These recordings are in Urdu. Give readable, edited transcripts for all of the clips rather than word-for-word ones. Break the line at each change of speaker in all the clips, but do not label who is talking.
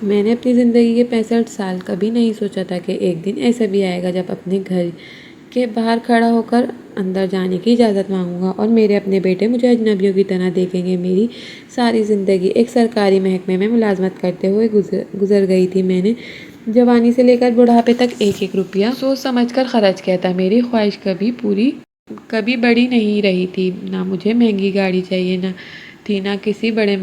میں نے اپنی زندگی کے 65 سال کبھی نہیں سوچا تھا کہ ایک دن ایسا بھی آئے گا جب اپنے گھر کے باہر کھڑا ہو کر اندر جانے کی اجازت مانگوں گا اور میرے اپنے بیٹے مجھے اجنبیوں کی طرح دیکھیں گے۔ میری ساری زندگی ایک سرکاری محکمے میں ملازمت کرتے ہوئے گزر گئی تھی۔ میں نے جوانی سے لے کر بڑھاپے تک ایک ایک روپیہ سوچ سمجھ کر خرچ کیا تھا۔ میری خواہش کبھی بڑی نہیں رہی تھی، نہ مجھے مہنگی گاڑی چاہیے نہ کسی بڑے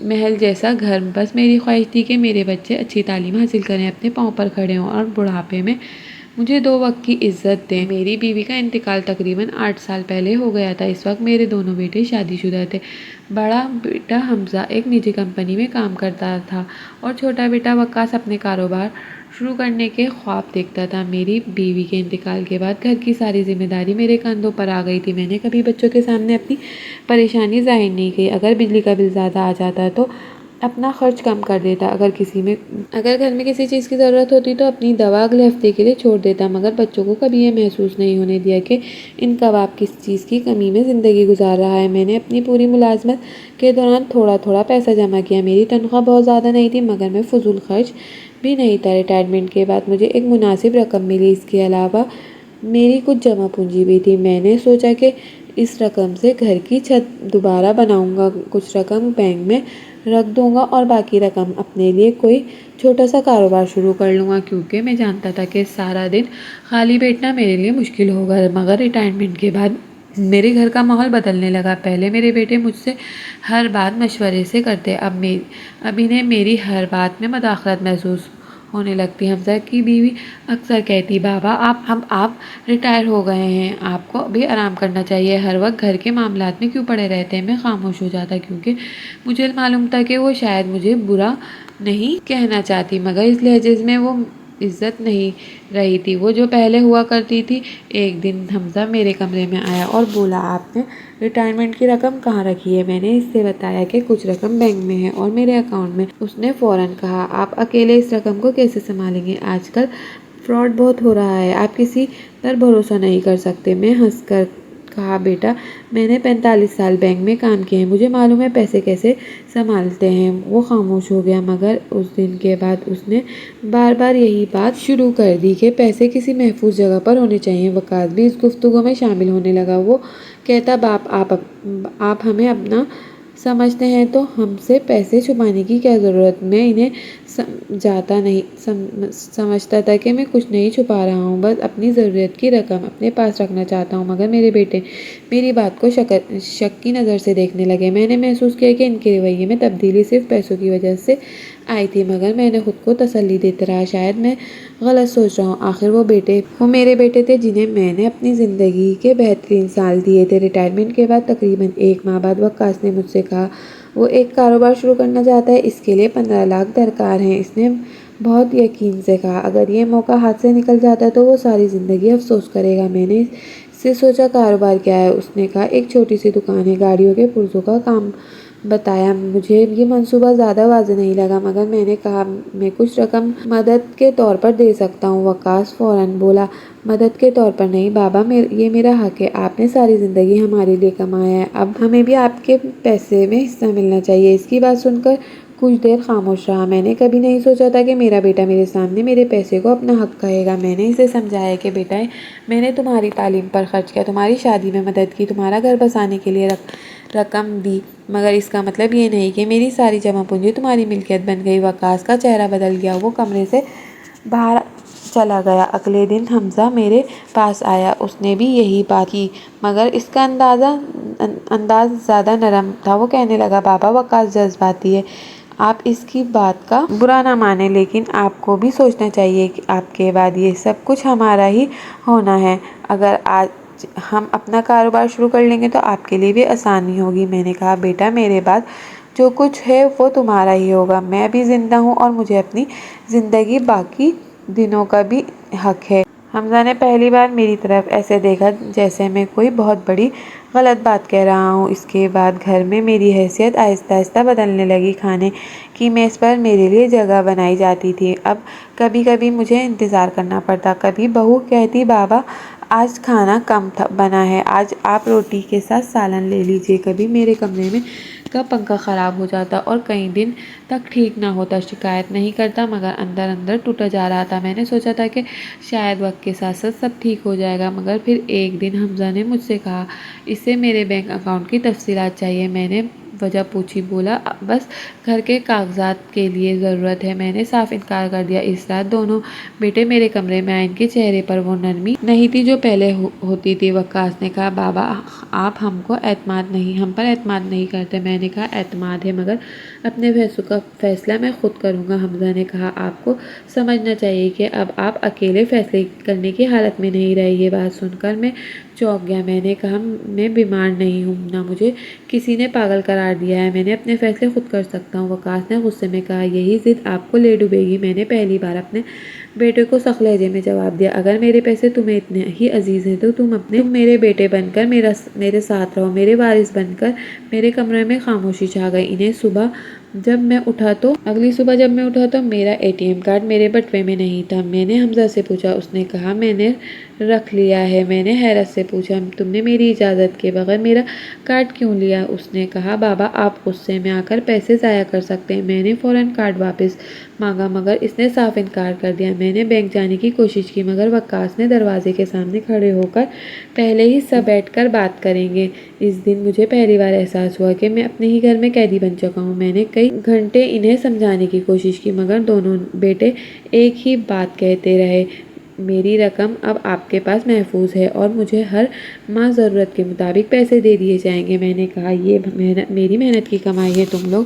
محل جیسا گھر۔ بس میری خواہش تھی کہ میرے بچے اچھی تعلیم حاصل کریں، اپنے پاؤں پر کھڑے ہوں اور بڑھاپے میں مجھے 2 وقت کی عزت دیں۔ میری بیوی کا انتقال تقریباً 8 سال پہلے ہو گیا تھا۔ اس وقت میرے دونوں بیٹے شادی شدہ تھے۔ بڑا بیٹا حمزہ ایک نجی کمپنی میں کام کرتا تھا اور چھوٹا بیٹا وقاص اپنے کاروبار شروع کرنے کے خواب دیکھتا تھا۔ میری بیوی کے انتقال کے بعد گھر کی ساری ذمہ داری میرے کندھوں پر آ گئی تھی۔ میں نے کبھی بچوں کے سامنے اپنی پریشانی ظاہر نہیں کی۔ اگر بجلی کا بل زیادہ آ جاتا تو اپنا خرچ کم کر دیتا، اگر گھر میں کسی چیز کی ضرورت ہوتی تو اپنی دوا اگلے ہفتے کے لیے چھوڑ دیتا، مگر بچوں کو کبھی یہ محسوس نہیں ہونے دیا کہ ان کا باپ کس چیز کی کمی میں زندگی گزار رہا ہے۔ میں نے اپنی پوری ملازمت کے دوران تھوڑا تھوڑا پیسہ جمع کیا۔ میری تنخواہ بہت زیادہ نہیں تھی، مگر میں فضول خرچ بھی نہیں تھا۔ ریٹائرمنٹ کے بعد مجھے ایک مناسب رقم ملی، اس کے علاوہ میری کچھ جمع پونجی بھی تھی۔ میں نے سوچا کہ اس رقم سے گھر کی چھت دوبارہ بناؤں گا، کچھ رقم بینک میں رکھ دوں گا اور باقی رقم اپنے لیے کوئی چھوٹا سا کاروبار شروع کر لوں گا، کیونکہ میں جانتا تھا کہ سارا دن خالی بیٹھنا میرے لیے مشکل ہوگا۔ مگر ریٹائرمنٹ کے بعد میرے گھر کا ماحول بدلنے لگا۔ پہلے میرے بیٹے مجھ سے ہر بات مشورے سے کرتے، اب انہیں میری ہر بات میں مداخلت محسوس ہونے لگتی۔ حمزہ کی بیوی اکثر کہتی، بابا آپ ریٹائر ہو گئے ہیں، آپ کو بھی آرام کرنا چاہیے، ہر وقت گھر کے معاملات میں کیوں پڑے رہتے ہیں؟ میں خاموش ہو جاتا، کیونکہ مجھے معلوم تھا کہ وہ شاید مجھے برا نہیں کہنا چاہتی، مگر اس لہجے میں وہ عزت نہیں رہی تھی وہ جو پہلے ہوا کرتی تھی۔ ایک دن حمزہ میرے کمرے میں آیا اور بولا، آپ نے ریٹائرمنٹ کی رقم کہاں رکھی ہے؟ میں نے اس سے بتایا کہ کچھ رقم بینک میں ہے اور میرے اکاؤنٹ میں۔ اس نے فوراً کہا، آپ اکیلے اس رقم کو کیسے سنبھالیں گے؟ آج کل فراڈ بہت ہو رہا ہے، آپ کسی پر بھروسہ نہیں کر سکتے۔ میں ہنس کر کہا، بیٹا میں نے 45 سال بینک میں کام کیے ہیں، مجھے معلوم ہے پیسے کیسے سنبھالتے ہیں۔ وہ خاموش ہو گیا، مگر اس دن کے بعد اس نے بار بار یہی بات شروع کر دی کہ پیسے کسی محفوظ جگہ پر ہونے چاہیے۔ وقاص بھی اس گفتگو میں شامل ہونے لگا۔ وہ کہتا، باپ آپ ہمیں اپنا سمجھتے ہیں تو ہم سے پیسے چھپانے کی کیا ضرورت؟ میں انہیں سمجھتا تھا کہ میں کچھ نہیں چھپا رہا ہوں، بس اپنی ضرورت کی رقم اپنے پاس رکھنا چاہتا ہوں۔ مگر میرے بیٹے میری بات کو شک کی نظر سے دیکھنے لگے۔ میں نے محسوس کیا کہ ان کے رویے میں تبدیلی صرف پیسوں کی وجہ سے آئی تھی، مگر میں نے خود کو تسلی دیتے رہا، شاید میں غلط سوچ رہا ہوں، آخر وہ میرے بیٹے تھے جنہیں میں نے اپنی زندگی کے بہترین سال دیے تھے۔ ریٹائرمنٹ کے بعد تقریباً 1 ماہ بعد وقاص نے مجھ سے کہا، وہ ایک کاروبار شروع کرنا چاہتا ہے، اس کے لیے 15 لاکھ درکار ہیں۔ اس نے بہت یقین سے کہا، اگر یہ موقع ہاتھ سے نکل جاتا تو وہ ساری زندگی افسوس کرے گا۔ میں نے اس سے سوچا، کاروبار کیا ہے؟ اس نے کہا، ایک چھوٹی سی دکان ہے، گاڑیوں کے پرزوں کا کام بتایا۔ مجھے یہ منصوبہ زیادہ واضح نہیں لگا، مگر میں نے کہا، میں کچھ رقم مدد کے طور پر دے سکتا ہوں۔ وقاص فوراً بولا، مدد کے طور پر نہیں بابا، یہ میرا حق ہے، آپ نے ساری زندگی ہمارے لیے کمایا ہے، اب ہمیں بھی آپ کے پیسے میں حصہ ملنا چاہیے۔ اس کی بات سن کر کچھ دیر خاموش رہا۔ میں نے کبھی نہیں سوچا تھا کہ میرا بیٹا میرے سامنے میرے پیسے کو اپنا حق کہے گا۔ میں نے اسے سمجھایا کہ بیٹا، میں نے تمہاری تعلیم پر خرچ کیا، تمہاری شادی میں مدد کی، تمہارا گھر بسانے کے لیے رقم دی، مگر اس کا مطلب یہ نہیں کہ میری ساری جمع پونجی تمہاری ملکیت بن گئی۔ وقاص کا چہرہ بدل گیا، وہ کمرے سے باہر چلا گیا۔ اگلے دن حمزہ میرے پاس آیا، اس نے بھی یہی بات کی، مگر اس کا انداز زیادہ نرم تھا۔ وہ کہنے لگا، بابا وقاص جذباتی ہے، آپ اس کی بات کا برا نہ مانیں، لیکن آپ کو بھی سوچنا چاہیے کہ آپ کے بعد یہ سب کچھ ہمارا ہی ہونا ہے۔ اگر آج ہم اپنا کاروبار شروع کر لیں گے تو آپ کے لیے بھی آسانی ہوگی۔ میں نے کہا، بیٹا میرے بعد جو کچھ ہے وہ تمہارا ہی ہوگا، میں ابھی زندہ ہوں اور مجھے اپنی زندگی باقی دنوں کا بھی حق ہے۔ حمزہ نے پہلی بار میری طرف ایسے دیکھا جیسے میں کوئی بہت بڑی غلط بات کہہ رہا ہوں۔ اس کے بعد گھر میں میری حیثیت آہستہ آہستہ بدلنے لگی۔ کھانے کی میز پر میرے لیے جگہ بنائی جاتی تھی۔ اب کبھی کبھی مجھے انتظار کرنا پڑتا، کبھی بہو کہتی، بابا آج کھانا کم بنا ہے، آج آپ روٹی کے ساتھ سالن لے لیجیے۔ کبھی میرے کمرے میں کا پنکھا خراب ہو جاتا اور کئی دن تک ٹھیک نہ ہوتا۔ شکایت نہیں کرتا مگر اندر اندر ٹوٹا جا رہا تھا۔ میں نے سوچا تھا کہ شاید وقت کے ساتھ ساتھ سب ٹھیک ہو جائے گا، مگر پھر ایک دن حمزہ نے مجھ سے کہا اسے میرے بینک اکاؤنٹ کی تفصیلات چاہیے۔ میں نے وجہ پوچھی، بولا بس گھر کے کاغذات کے لیے ضرورت ہے۔ میں نے صاف انکار کر دیا۔ اس رات دونوں بیٹے میرے کمرے میں آئے۔ ان کے چہرے پر وہ نرمی نہیں تھی جو پہلے ہوتی تھی۔ وقاص نے کہا بابا آپ ہم پر اعتماد نہیں کرتے۔ میں نے کہا اعتماد ہے مگر اپنے فیصلوں کا فیصلہ میں خود کروں گا۔ حمزہ نے کہا آپ کو سمجھنا چاہیے کہ اب آپ اکیلے فیصلے کرنے کی حالت میں نہیں رہے۔ یہ بات سن کر میں چونک گیا۔ میں نے کہا میں بیمار نہیں ہوں، نہ مجھے کسی نے پاگل قرار دیا ہے، میں نے اپنے فیصلے خود کر سکتا ہوں۔ وقاص نے غصے میں کہا یہی ضد آپ کو لے ڈوبے گی۔ میں نے پہلی بار اپنے بیٹے کو سخت لہجے میں جواب دیا، اگر میرے پیسے تمہیں اتنے ہی عزیز ہیں تو تم میرے بیٹے بن کر میرے ساتھ رہو۔ میرے وارث بن کر میرے کمرے میں خاموشی چھا گئی۔ اگلی صبح جب میں اٹھا تو میرا ATM کارڈ میرے بٹوے میں نہیں تھا۔ میں نے حمزہ سے پوچھا، اس نے کہا میں نے رکھ لیا ہے۔ میں نے حیرت سے پوچھا تم نے میری اجازت کے بغیر میرا کارڈ کیوں لیا؟ اس نے کہا بابا آپ غصے میں آ کر پیسے ضائع کر سکتے ہیں۔ میں نے فوراً کارڈ واپس مانگا مگر اس نے صاف انکار کر دیا۔ میں نے بینک جانے کی کوشش کی مگر وقاص نے دروازے کے سامنے کھڑے ہو کر پہلے ہی سب بیٹھ کر بات کریں گے۔ اس دن مجھے پہلی بار احساس ہوا کہ میں اپنے ہی گھر میں قیدی بن چکا ہوں۔ میں نے کئی گھنٹے انہیں سمجھانے کی کوشش کی مگر دونوں بیٹے ایک ہی بات کہتے رہے، میری رقم اب آپ کے پاس محفوظ ہے اور مجھے ہر ماہ ضرورت کے مطابق پیسے دے دیے جائیں گے۔ میں نے کہا یہ میری محنت کی کمائی ہے، تم لوگ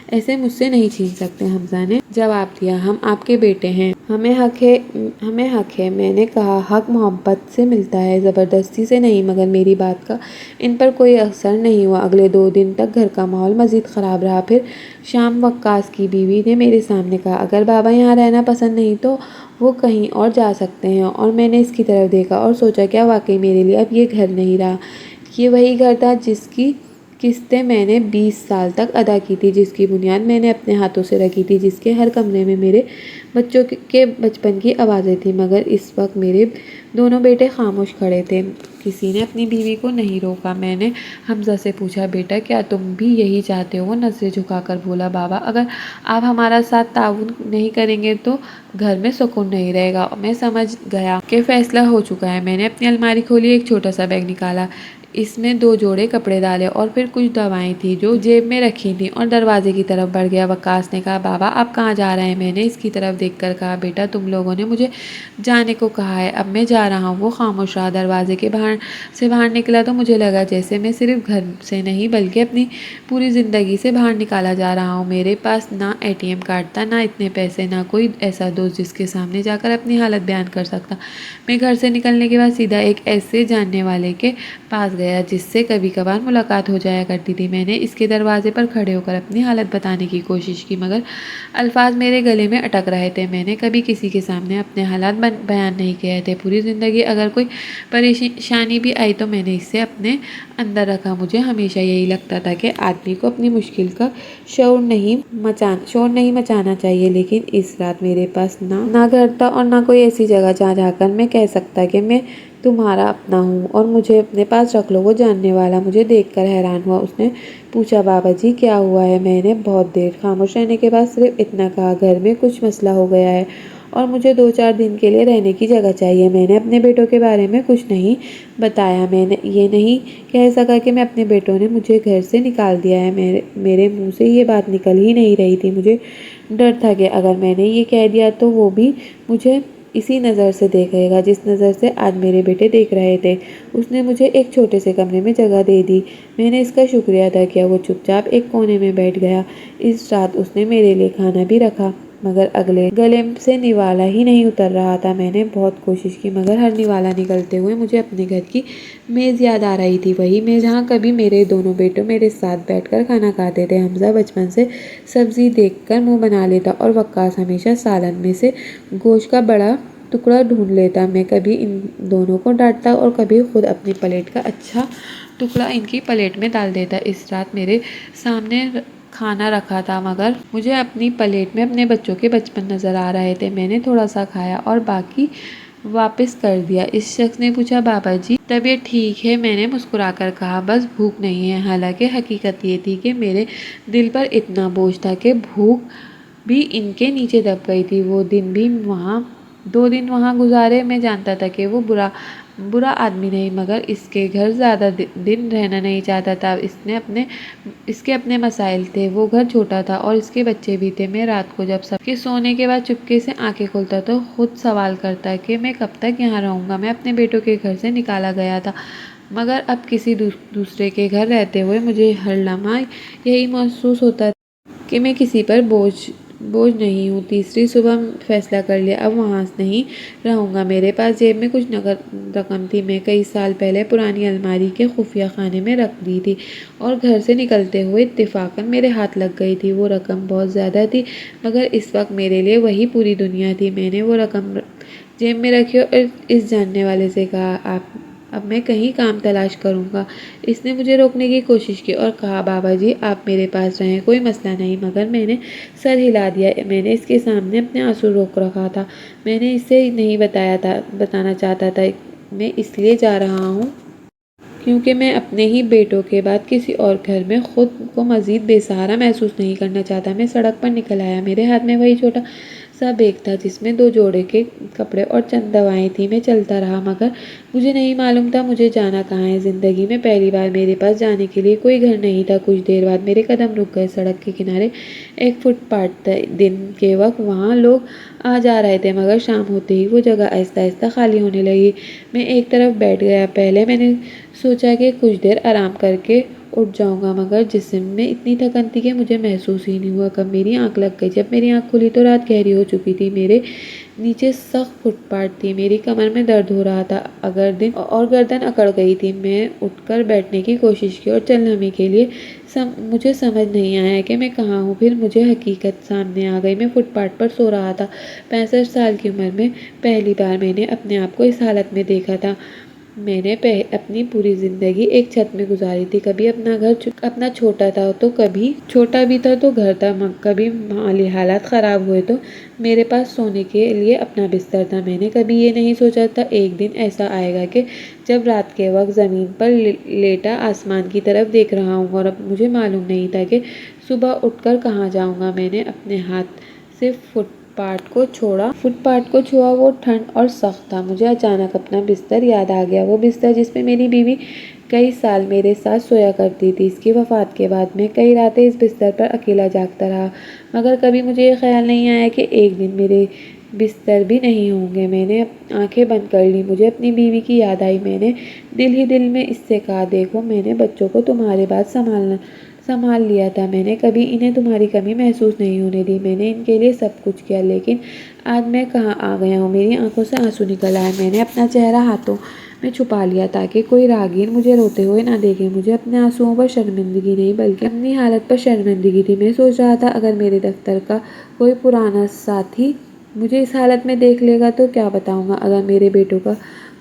ایسے مجھ سے نہیں چھین سکتے۔ حمزہ نے جواب دیا ہم آپ کے بیٹے ہیں، ہمیں حق ہے۔ میں نے کہا حق محبت سے ملتا ہے، زبردستی سے نہیں۔ مگر میری بات کا ان پر کوئی اثر نہیں ہوا۔ اگلے 2 دن تک گھر کا ماحول مزید خراب رہا۔ پھر شام وقاص کی بیوی نے میرے سامنے کہا اگر بابا یہاں رہنا پسند نہیں تو وہ کہیں اور جا سکتے ہیں، اور میں نے اس کی طرف دیکھا اور سوچا کیا واقعی میرے لیے اب یہ گھر نہیں رہا؟ یہ وہی گھر تھا جس کی قسطیں میں نے 20 سال تک ادا کی تھی، جس کی بنیاد میں نے اپنے ہاتھوں سے رکھی تھی، جس کے ہر کمرے میں میرے بچوں کے بچپن کی آوازیں تھیں۔ مگر اس وقت میرے دونوں بیٹے خاموش کھڑے تھے، کسی نے اپنی بیوی کو نہیں روکا۔ میں نے حمزہ سے پوچھا بیٹا کیا تم بھی یہی چاہتے ہو؟ وہ نظریں جھکا کر بولا بابا اگر آپ ہمارا ساتھ تعاون نہیں کریں گے تو گھر میں سکون نہیں رہے گا۔ میں سمجھ گیا کہ فیصلہ ہو چکا ہے۔ میں نے اپنی الماری کھولی، ایک چھوٹا سا بیگ نکالا، اس میں 2 جوڑے کپڑے ڈالے اور پھر کچھ دوائیں تھیں جو جیب میں رکھی تھیں، اور دروازے کی طرف بڑھ گیا۔ وقاص نے کہا بابا آپ کہاں جا رہے ہیں؟ میں نے اس کی طرف دیکھ کر کہا بیٹا تم لوگوں نے مجھے جانے کو کہا ہے، اب میں جا رہا ہوں۔ وہ خاموش رہا۔ دروازے کے باہر نکلا تو مجھے لگا جیسے میں صرف گھر سے نہیں بلکہ اپنی پوری زندگی سے باہر نکالا جا رہا ہوں۔ میرے پاس نہ ATM کارڈ تھا، نہ اتنے پیسے، نہ کوئی ایسا دوست جس کے سامنے جا کر اپنی حالت بیان کر سکتا۔ میں گھر سے نکلنے کے بعد سیدھا ایک ایسے جاننے والے کے پاس گیا جس سے کبھی کبھار ملاقات ہو جایا کرتی تھی۔ میں نے اس کے دروازے پر کھڑے ہو کر اپنی حالت بتانے کی کوشش کی مگر الفاظ میرے گلے میں اٹک رہے تھے۔ میں نے کبھی کسی کے سامنے اپنے حالات بیان نہیں کیے تھے۔ پوری زندگی اگر کوئی پریشانی بھی آئی تو میں نے اسے اپنے اندر رکھا۔ مجھے ہمیشہ یہی لگتا تھا کہ آدمی کو اپنی مشکل کا شور نہیں مچانا چاہیے، لیکن اس رات میرے پاس نہ گھر تھا اور نہ کوئی ایسی جگہ جہاں جا کر میں کہہ سکتا کہ میں تمہارا اپنا ہوں اور مجھے اپنے پاس رکھ لو۔ وہ جاننے والا مجھے دیکھ کر حیران ہوا۔ اس نے پوچھا بابا جی کیا ہوا ہے؟ میں نے بہت دیر خاموش رہنے کے بعد صرف اتنا کہا گھر میں کچھ مسئلہ ہو گیا ہے اور مجھے 2-4 دن کے لیے رہنے کی جگہ چاہیے۔ میں نے اپنے بیٹوں کے بارے میں کچھ نہیں بتایا۔ میں نے یہ نہیں کہہ سکا کہ اپنے بیٹوں نے مجھے گھر سے نکال دیا ہے۔ میرے منہ سے یہ بات نکل ہی نہیں رہی تھی۔ مجھے ڈر تھا کہ اگر میں نے یہ کہہ دیا تو وہ بھی مجھے اسی نظر سے دیکھے گا جس نظر سے آج میرے بیٹے دیکھ رہے تھے۔ اس نے مجھے ایک چھوٹے سے کمرے میں جگہ دے دی۔ میں نے اس کا شکریہ ادا کیا۔ وہ چپ چاپ ایک کونے میں بیٹھ گیا۔ اس رات اس نے میرے لیے کھانا بھی رکھا مگر گلے سے نوالا ہی نہیں اتر رہا تھا۔ میں نے بہت کوشش کی مگر ہر نوالا نکلتے ہوئے مجھے اپنے گھر کی میز یاد آ رہی تھی، وہی میز جہاں کبھی میرے دونوں بیٹے میرے ساتھ بیٹھ کر کھانا کھاتے تھے۔ حمزہ بچپن سے سبزی دیکھ کر منہ بنا لیتا اور وقاص ہمیشہ سالن میں سے گوشت کا بڑا ٹکڑا ڈھونڈ لیتا۔ میں کبھی ان دونوں کو ڈانٹتا اور کبھی خود اپنی پلیٹ کا اچھا ٹکڑا ان کی پلیٹ میں ڈال دیتا۔ اس رات میرے سامنے کھانا رکھا تھا مگر مجھے اپنی پلیٹ میں اپنے بچوں کے بچپن نظر آ رہے تھے۔ میں نے تھوڑا سا کھایا اور باقی واپس کر دیا۔ اس شخص نے پوچھا بابا جی طبیعت ٹھیک ہے؟ میں نے مسکرا کر کہا بس بھوک نہیں ہے۔ حالانکہ حقیقت یہ تھی کہ میرے دل پر اتنا بوجھ تھا کہ بھوک بھی ان کے نیچے دب گئی تھی۔ وہ دن بھی وہاں 2 دن وہاں گزارے۔ میں جانتا تھا کہ وہ برا آدمی نہیں، مگر اس کے گھر زیادہ دن رہنا نہیں چاہتا تھا۔ اس کے اپنے مسائل تھے، وہ گھر چھوٹا تھا اور اس کے بچے بھی تھے۔ میں رات کو جب سب کے سونے کے بعد چپکے سے آنکھیں کھولتا تو خود سوال کرتا کہ میں کب تک یہاں رہوں گا۔ میں اپنے بیٹوں کے گھر سے نکالا گیا تھا، مگر اب کسی دوسرے کے گھر رہتے ہوئے مجھے ہر لمحہ یہی محسوس ہوتا کہ میں کسی پر بوجھ نہیں ہوں۔ تیسری صبح فیصلہ کر لیا اب وہاں نہیں رہوں گا۔ میرے پاس جیب میں کچھ نقد رقم تھی، میں کئی سال پہلے پرانی الماری کے خفیہ خانے میں رکھ دی تھی اور گھر سے نکلتے ہوئے اتفاقاً میرے ہاتھ لگ گئی تھی۔ وہ رقم بہت زیادہ تھی، مگر اس وقت میرے لیے وہی پوری دنیا تھی۔ میں نے وہ رقم جیب میں رکھی اور اس جاننے والے سے کہا اب میں کہیں کام تلاش کروں گا۔ اس نے مجھے روکنے کی کوشش کی اور کہا بابا جی آپ میرے پاس رہیں، کوئی مسئلہ نہیں، مگر میں نے سر ہلا دیا۔ میں نے اس کے سامنے اپنے آنسو روک رکھا تھا۔ میں نے اسے نہیں بتانا چاہتا تھا میں اس لیے جا رہا ہوں کیونکہ میں اپنے ہی بیٹوں کے بعد کسی اور گھر میں خود کو مزید بے سہارا محسوس نہیں کرنا چاہتا۔ میں سڑک پر نکل آیا، میرے ہاتھ میں وہی چھوٹا سا بیگ تھا جس میں 2 جوڑے کے کپڑے اور چند دوائیں تھیں۔ میں چلتا رہا، مگر مجھے نہیں معلوم تھا مجھے جانا کہاں ہے۔ زندگی میں پہلی بار میرے پاس جانے کے لیے کوئی گھر نہیں تھا۔ کچھ دیر بعد میرے قدم رک گئے۔ سڑک کے کنارے ایک فٹ پاتھ تھا۔ دن کے وقت وہاں لوگ آ جا رہے تھے، مگر شام ہوتے ہی وہ جگہ آہستہ آہستہ خالی ہونے لگی۔ میں ایک طرف بیٹھ گیا۔ پہلے میں نے سوچا کہ کچھ دیر آرام کر کے اٹھ جاؤں گا، مگر جسم میں اتنی تھکن تھی کہ مجھے محسوس ہی نہیں ہوا کب میری آنکھ لگ گئی۔ جب میری آنکھ کھلی تو رات گہری ہو چکی تھی۔ میرے نیچے سخت فٹ پاتھ تھی، میری کمر میں درد ہو رہا تھا اور گردن اکڑ گئی تھی۔ میں اٹھ کر بیٹھنے کی کوشش کی اور چند لمحے کے لیے مجھے سمجھ نہیں آیا کہ میں کہاں ہوں۔ پھر مجھے حقیقت سامنے آ گئی، میں فٹ پاتھ پر سو رہا تھا۔ 65 سال کی عمر میں پہلی بار میں نے اپنے آپ کو اس حالت میں دیکھا تھا۔ میں نے اپنی پوری زندگی ایک چھت میں گزاری تھی۔ کبھی اپنا گھر اپنا چھوٹا تھا تو کبھی چھوٹا بھی تھا تو گھر تھا، کبھی مالی حالات خراب ہوئے تو میرے پاس سونے کے لیے اپنا بستر تھا۔ میں نے کبھی یہ نہیں سوچا تھا ایک دن ایسا آئے گا کہ جب رات کے وقت زمین پر لیٹا آسمان کی طرف دیکھ رہا ہوں اور اب مجھے معلوم نہیں تھا کہ صبح اٹھ کر کہاں جاؤں گا۔ میں نے اپنے ہاتھ سے فٹ پاتھ کو چھوا، وہ ٹھنڈ اور سخت تھا۔ مجھے اچانک اپنا بستر یاد آ گیا، وہ بستر جس پہ میری بیوی کئی سال میرے ساتھ سویا کرتی تھی۔ اس کی وفات کے بعد میں کئی راتیں اس بستر پر اکیلا جاگتا رہا، مگر کبھی مجھے یہ خیال نہیں آیا کہ ایک دن میرے بستر بھی نہیں ہوں گے۔ میں نے آنکھیں بند کر لی، مجھے اپنی بیوی کی یاد آئی۔ میں نے دل ہی دل میں اس سے کہا دیکھو میں نے بچوں کو تمہارے بعد سنبھال لیا تھا، میں نے کبھی انہیں تمہاری کمی محسوس نہیں ہونے دی، میں نے ان کے لیے سب کچھ کیا، لیکن آج میں کہاں آ گیا ہوں۔ میری آنکھوں سے آنسو نکل آئے۔ میں نے اپنا چہرہ ہاتھوں میں چھپا لیا تاکہ کوئی راہگیر مجھے روتے ہوئے نہ دیکھے۔ مجھے اپنے آنسوؤں پر شرمندگی نہیں بلکہ اپنی حالت پر شرمندگی تھی۔ میں سوچ رہا تھا اگر میرے دفتر کا کوئی پرانا ساتھی مجھے اس حالت میں دیکھ لے گا تو کیا بتاؤں گا، اگر میرے بیٹوں کا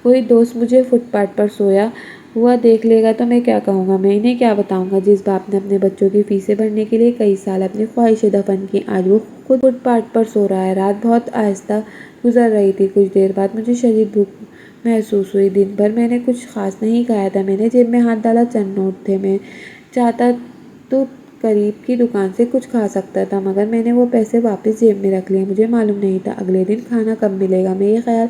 کوئی دوست مجھے فٹ پاتھ پر سویا ہوا دیکھ لے گا تو میں کیا کہوں گا، میں انہیں کیا بتاؤں گا۔ جس باپ نے اپنے بچوں کی فیسیں بھرنے کے لیے کئی سال اپنی خواہشیں دفن کی، آج وہ خود فٹ پاتھ پر سو رہا ہے۔ رات بہت آہستہ گزر رہی تھی۔ کچھ دیر بعد مجھے شدید بھوک محسوس ہوئی۔ دن بھر میں نے کچھ خاص نہیں کھایا تھا۔ میں نے جیب میں ہاتھ ڈالا، چند نوٹ تھے، میں چاہتا تو قریب کی دکان سے کچھ کھا سکتا تھا، مگر میں نے وہ پیسے واپس جیب میں رکھ لیے۔ مجھے معلوم نہیں تھا اگلے دن کھانا کب ملے گا۔ میں یہ خیال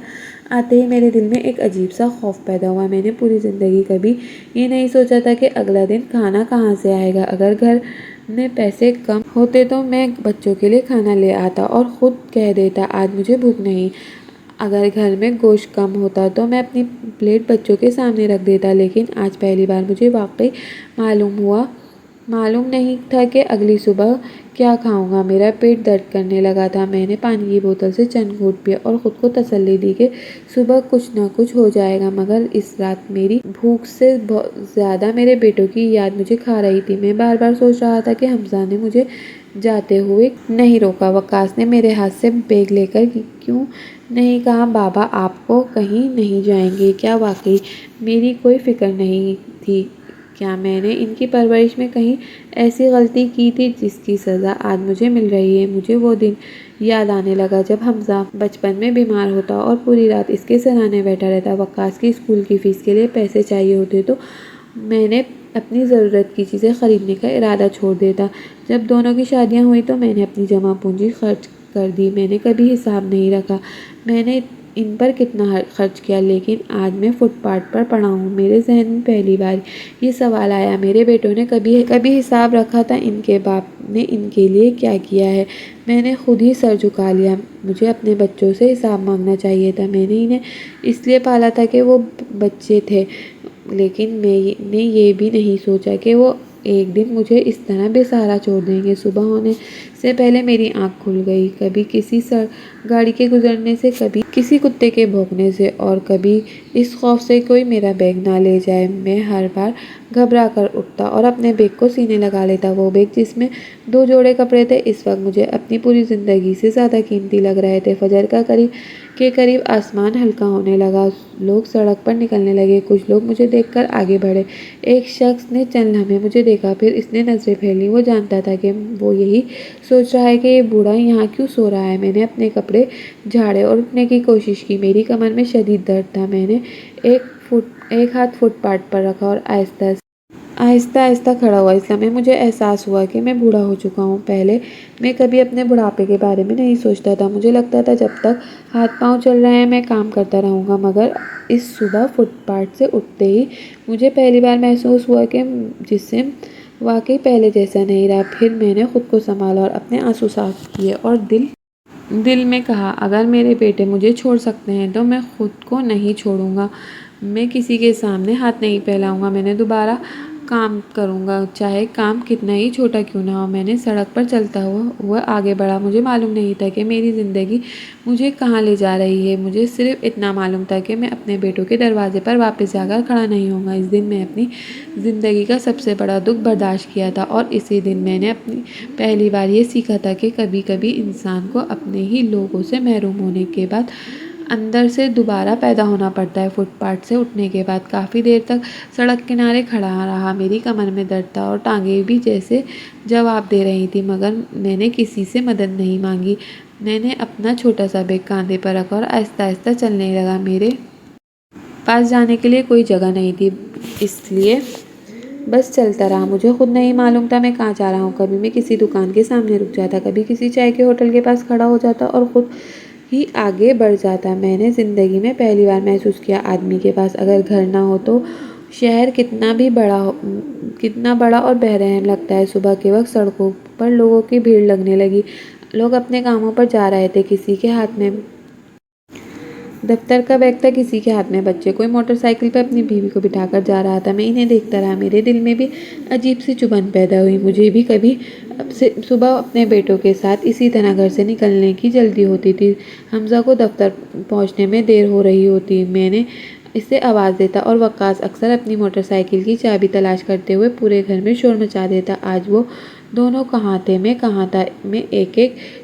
آتے ہی میرے دل میں ایک عجیب سا خوف پیدا ہوا۔ میں نے پوری زندگی کبھی یہ نہیں سوچا تھا کہ اگلا دن کھانا کہاں سے آئے گا۔ اگر گھر میں پیسے کم ہوتے تو میں بچوں کے لیے کھانا لے آتا اور خود کہہ دیتا آج مجھے بھوک نہیں۔ اگر گھر میں گوشت کم ہوتا تو میں اپنی پلیٹ بچوں کے سامنے رکھ دیتا، لیکن آج پہلی بار مجھے واقعی معلوم نہیں تھا کہ اگلی صبح کیا کھاؤں گا۔ میرا پیٹ درد کرنے لگا تھا۔ میں نے پانی کی بوتل سے چند گھونٹ پیا اور خود کو تسلی دی کہ صبح کچھ نہ کچھ ہو جائے گا، مگر اس رات میری بھوک سے زیادہ میرے بیٹوں کی یاد مجھے کھا رہی تھی۔ میں بار بار سوچ رہا تھا کہ حمزہ نے مجھے جاتے ہوئے نہیں روکا، وقاص نے میرے ہاتھ سے بیگ لے کر کیوں نہیں کہا بابا آپ کو کہیں نہیں جائیں گے، کیا واقعی میری کوئی فکر نہیں تھی کیا میں نے ان کی پرورش میں کہیں ایسی غلطی کی تھی جس کی سزا آج مجھے مل رہی ہے؟ مجھے وہ دن یاد آنے لگا جب حمزہ بچپن میں بیمار ہوتا اور پوری رات اس کے سرانے بیٹھا رہتا۔ وقاص کی اسکول کی فیس کے لیے پیسے چاہیے ہوتے تو میں نے اپنی ضرورت کی چیزیں خریدنے کا ارادہ چھوڑ دیتا۔ جب دونوں کی شادیاں ہوئی تو میں نے اپنی جمع پونجی خرچ کر دی۔ میں نے کبھی حساب نہیں رکھا میں نے ان پر کتنا خرچ کیا، لیکن آج میں فٹ پاتھ پر پڑا ہوں۔ میرے ذہن میں پہلی بار یہ سوال آیا، میرے بیٹوں نے کبھی حساب رکھا تھا ان کے باپ نے ان کے لیے کیا کیا ہے؟ میں نے خود ہی سر جھکا لیا۔ مجھے اپنے بچوں سے حساب مانگنا چاہیے تھا۔ میں نے انہیں اس لیے پالا تھا کہ وہ بچے تھے، لیکن میں نے یہ بھی نہیں سوچا کہ وہ ایک دن مجھے اس طرح بے سہارا چھوڑ دیں گے۔ صبح ہونے سے پہلے میری آنکھ کھل گئی، کبھی کسی گاڑی کے گزرنے سے، کبھی کسی کتے کے بھونکنے سے، اور کبھی اس خوف سے کوئی میرا بیگ نہ لے جائے۔ میں ہر بار گھبرا کر اٹھتا اور اپنے بیگ کو سینے لگا لیتا۔ وہ بیگ جس میں 2 جوڑے کپڑے تھے اس وقت مجھے اپنی پوری زندگی سے زیادہ قیمتی لگ رہے تھے۔ فجر کا قریب آسمان ہلکا ہونے لگا، لوگ سڑک پر نکلنے لگے، کچھ لوگ مجھے دیکھ کر آگے بڑھے۔ ایک شخص نے چند لمحے مجھے دیکھا، پھر اس نے نظریں پھیر لیں۔ وہ جانتا تھا کہ وہ یہی سوچ رہا ہے کہ یہ بوڑھا یہاں کیوں سو رہا ہے۔ میں نے اپنے کپڑے جھاڑے اور اٹھنے کی کوشش کی۔ میری کمر میں شدید درد تھا۔ میں نے ایک ہاتھ فٹ پاتھ پر رکھا اور آہستہ آہستہ کھڑا ہوا۔ اس لمحے مجھے احساس ہوا کہ میں بوڑھا ہو چکا ہوں۔ پہلے میں کبھی اپنے بڑھاپے کے بارے میں نہیں سوچتا تھا۔ مجھے لگتا تھا جب تک ہاتھ پاؤں چل رہے ہیں میں کام کرتا رہوں گا، مگر اس صبح فٹ پاتھ سے اٹھتے ہی مجھے پہلی بار محسوس ہوا کہ جسم واقعی پہلے جیسا نہیں رہا۔ پھر میں نے خود کو سنبھالا اور اپنے آنسو صاف کیے اور دل میں کہا، اگر میرے بیٹے مجھے چھوڑ سکتے ہیں تو میں خود کو نہیں چھوڑوں گا۔ میں کسی کے سامنے ہاتھ نہیں پھیلاؤں گا۔ میں دوبارہ کام کروں گا، چاہے کام کتنا ہی چھوٹا کیوں نہ ہو۔ میں نے سڑک پر چلتا ہوا آگے بڑھا۔ مجھے معلوم نہیں تھا کہ میری زندگی مجھے کہاں لے جا رہی ہے۔ مجھے صرف اتنا معلوم تھا کہ میں اپنے بیٹوں کے دروازے پر واپس جا کر کھڑا نہیں ہوں گا۔ اس دن میں اپنی زندگی کا سب سے بڑا دکھ برداشت کیا تھا، اور اسی دن میں نے پہلی بار یہ سیکھا تھا کہ کبھی کبھی انسان کو اپنے ہی لوگوں سے محروم ہونے کے بعد اندر سے دوبارہ پیدا ہونا پڑتا ہے۔ فٹ پاتھ سے اٹھنے کے بعد کافی دیر تک سڑک کنارے کھڑا رہا۔ میری کمر میں درد تھا اور ٹانگیں بھی جیسے جواب دے رہی تھیں، مگر میں نے کسی سے مدد نہیں مانگی۔ میں نے اپنا چھوٹا سا بیگ کاندھے پر رکھا اور آہستہ آہستہ چلنے لگا۔ میرے پاس جانے کے لیے کوئی جگہ نہیں تھی، اس لیے بس چلتا رہا۔ مجھے خود نہیں معلوم تھا میں کہاں جا رہا ہوں۔ کبھی میں کسی دکان کے سامنے رک جاتا، کبھی کسی چائے کے ہوٹل کے پاس کھڑا ہو جاتا اور خود ہی آگے بڑھ جاتا۔ میں نے زندگی میں پہلی بار محسوس کیا، آدمی کے پاس اگر گھر نہ ہو تو شہر کتنا بڑا اور بے رحم لگتا ہے۔ صبح کے وقت سڑکوں پر لوگوں کی بھیڑ لگنے لگی، لوگ اپنے کاموں پر جا رہے تھے، کسی کے ہاتھ میں دفتر کا بیگ تھا، کسی کے ہاتھ میں بچے، کوئی موٹر سائیکل پر اپنی بیوی کو بٹھا کر جا رہا تھا۔ میں انہیں دیکھتا رہا، میرے دل میں بھی عجیب سی چبھن پیدا ہوئی۔ مجھے بھی کبھی صبح اپنے بیٹوں کے ساتھ اسی طرح گھر سے نکلنے کی جلدی ہوتی تھی۔ حمزہ کو دفتر پہنچنے میں دیر ہو رہی ہوتی، میں نے اسے آواز دیتا، اور وقاص اکثر اپنی موٹر سائیکل کی چابی تلاش کرتے ہوئے پورے گھر میں شور مچا دیتا۔ آج وہ دونوں کہاں تھے، میں کہاں تھا؟ میں ایک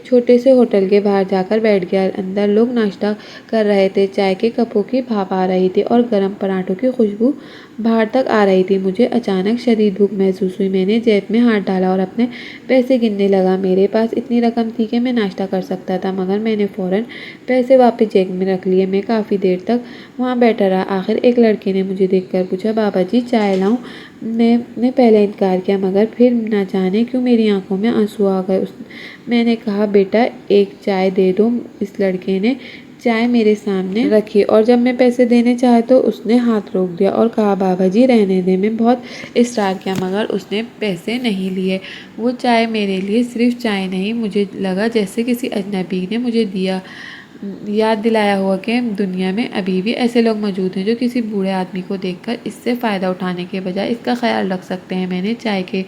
چھوٹے سے ہوٹل کے باہر جا کر بیٹھ گیا۔ اندر لوگ ناشتہ کر رہے تھے، چائے کے کپوں کی بھاپ آ رہی تھی اور گرم پراٹھوں کی خوشبو باہر تک آ رہی تھی۔ مجھے اچانک شدید بھوک محسوس ہوئی۔ میں نے جیب میں ہاتھ ڈالا اور اپنے پیسے گننے لگا۔ میرے پاس اتنی رقم تھی کہ میں ناشتہ کر سکتا تھا، مگر میں نے فوراً پیسے واپس جیب میں رکھ لیے۔ میں کافی دیر تک وہاں بیٹھا رہا۔ آخر ایک لڑکے نے مجھے دیکھ کر پوچھا، بابا جی چائے لاؤں؟ میں نے پہلے انکار کیا، مگر پھر نہ جانے کیوں میری آنکھوں میں آنسو آ گئے۔ میں نے کہا، بیٹا ایک چائے دے دو۔ اس لڑکے نے چائے میرے سامنے رکھی، اور جب میں پیسے دینے چاہے تو اس نے ہاتھ روک دیا اور کہا، بابا جی رہنے دیں۔ میں بہت اصرار کیا، مگر اس نے پیسے نہیں لیے۔ وہ چائے میرے لیے صرف چائے نہیں، مجھے لگا جیسے کسی اجنبی نے مجھے یاد دلایا ہوا کہ دنیا میں ابھی بھی ایسے لوگ موجود ہیں جو کسی بوڑھے آدمی کو دیکھ کر اس سے فائدہ اٹھانے کے بجائے اس کا خیال رکھ سکتے ہیں۔ میں نے چائے کے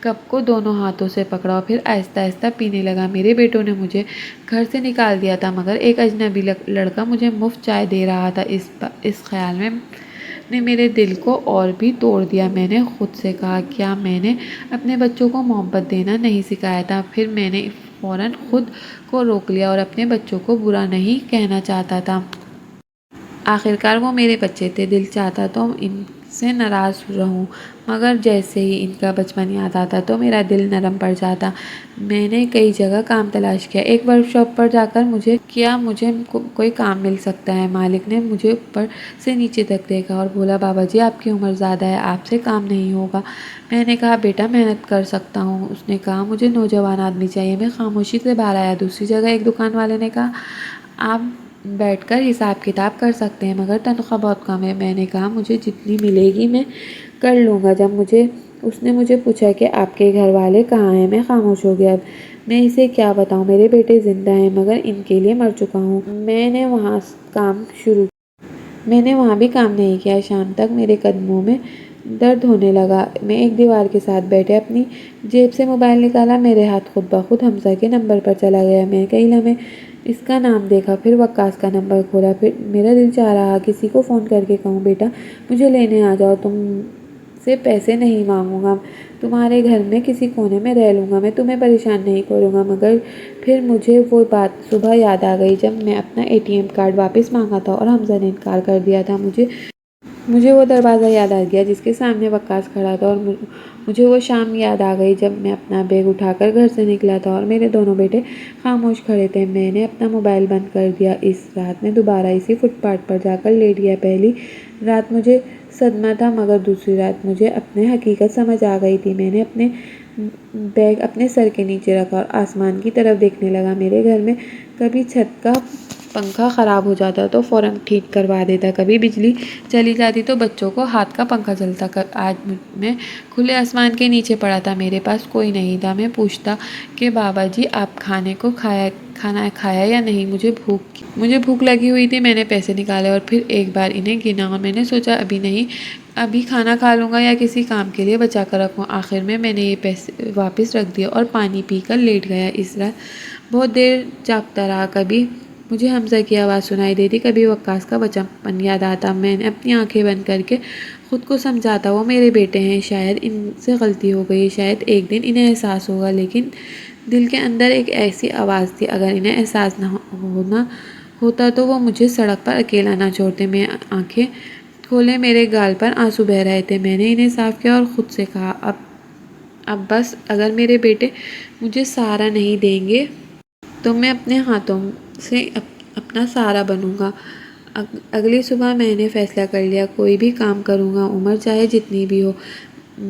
کپ کو دونوں ہاتھوں سے پکڑا اور پھر آہستہ آہستہ پینے لگا۔ میرے بیٹوں نے مجھے گھر سے نکال دیا تھا، مگر ایک اجنبی لڑکا مجھے مفت چائے دے رہا تھا۔ اس خیال نے میرے دل کو اور بھی توڑ دیا۔ میں نے خود سے کہا، کیا میں نے اپنے بچوں کو محبت دینا نہیں سکھایا تھا؟ پھر میں نے فوراً خود کو روک لیا اور اپنے بچوں کو برا نہیں کہنا چاہتا تھا۔ آخرکار وہ میرے بچے تھے، دل چاہتا تو ان سے ناراض رہوں، مگر جیسے ہی ان کا بچپن یاد آتا تو میرا دل نرم پڑ جاتا۔ میں نے کئی جگہ کام تلاش کیا، ایک ورک شاپ پر جا کر مجھے کوئی کام مل سکتا ہے۔ مالک نے مجھے اوپر سے نیچے تک دیکھا اور بولا، بابا جی آپ کی عمر زیادہ ہے، آپ سے کام نہیں ہوگا۔ میں نے کہا، بیٹا محنت کر سکتا ہوں۔ اس نے کہا، مجھے نوجوان آدمی چاہیے۔ میں خاموشی سے باہر آیا۔ دوسری جگہ ایک دکان والے نے کہا، آپ بیٹھ کر حساب کتاب کر سکتے ہیں، مگر تنخواہ بہت کم ہے۔ میں نے کہا، مجھے جتنی ملے گی میں کر لوں گا۔ اس نے مجھے پوچھا کہ آپ کے گھر والے کہاں ہیں؟ میں خاموش ہو گیا۔ میں اسے کیا بتاؤں؟ میرے بیٹے زندہ ہیں، مگر ان کے لیے مر چکا ہوں۔ میں نے وہاں بھی کام نہیں کیا۔ شام تک میرے قدموں میں درد ہونے لگا۔ میں ایک دیوار کے ساتھ بیٹھے اپنی جیب سے موبائل نکالا۔ میرے ہاتھ خود بخود حمزہ کے نمبر پر چلا گیا۔ میں کئی لمحے اس کا نام دیکھا، پھر وقاص کا نمبر کھولا۔ پھر میرا دل چاہ رہا کسی کو فون کر کے کہوں، بیٹا مجھے لینے آ جاؤ، تم سے پیسے نہیں مانگوں گا، تمہارے گھر میں کسی کونے میں رہ لوں گا، میں تمہیں پریشان نہیں کروں گا۔ مگر پھر مجھے وہ بات صبح یاد آ گئی جب میں اپنا ATM کارڈ واپس مانگا تھا اور حمزہ نے انکار کر دیا تھا۔ مجھے وہ دروازہ یاد آ گیا جس کے سامنے وقاص کھڑا تھا، اور مجھے وہ شام یاد آ گئی جب میں اپنا بیگ اٹھا کر گھر سے نکلا تھا اور میرے دونوں بیٹے خاموش کھڑے تھے۔ میں نے اپنا موبائل بند کر دیا۔ اس رات میں دوبارہ اسی فٹ پاتھ پر جا کر لیٹ گیا۔ پہلی رات مجھے صدمہ تھا، مگر دوسری رات مجھے اپنی حقیقت سمجھ آ گئی تھی۔ میں نے اپنے بیگ اپنے سر کے نیچے رکھا اور آسمان کی طرف دیکھنے لگا۔ میرے گھر میں کبھی چھت کا پنکھا خراب ہو جاتا تو فوراً ٹھیک کروا دیتا، کبھی بجلی چلی جاتی تو بچوں کو ہاتھ کا پنکھا چلتا۔ آج میں کھلے آسمان کے نیچے پڑا تھا، میرے پاس کوئی نہیں تھا۔ میں پوچھتا کہ بابا جی آپ کھانا کھایا یا نہیں؟ مجھے بھوک لگی ہوئی تھی۔ میں نے پیسے نکالے اور پھر ایک بار انہیں گنا، اور میں نے سوچا ابھی نہیں، ابھی کھانا کھا لوں گا یا کسی کام کے لیے بچا کر رکھوں۔ آخر میں نے یہ پیسے واپس رکھ دیے اور پانی پی کر لیٹ گیا۔ اس رات بہت دیر جاگتا رہا۔ کبھی مجھے حمزہ کی آواز سنائی دیتی، کبھی وقاص کا بچپن یاد آتا۔ میں نے اپنی آنکھیں بند کر کے خود کو سمجھاتا، وہ میرے بیٹے ہیں، شاید ان سے غلطی ہو گئی، شاید ایک دن انہیں احساس ہوگا۔ لیکن دل کے اندر ایک ایسی آواز تھی، اگر انہیں احساس نہ ہوتا تو وہ مجھے سڑک پر اکیلا نہ چھوڑتے۔ میں آنکھیں کھولے، میرے گال پر آنسو بہہ رہے تھے۔ میں نے انہیں صاف کیا اور خود سے کہا، اب بس، اگر میرے بیٹے مجھے سہارا نہیں دیں گے تو میں اپنے ہاتھوں سے اپنا سہارا بنوں گا۔ اگلی صبح میں نے فیصلہ کر لیا، کوئی بھی کام کروں گا، عمر چاہے جتنی بھی ہو،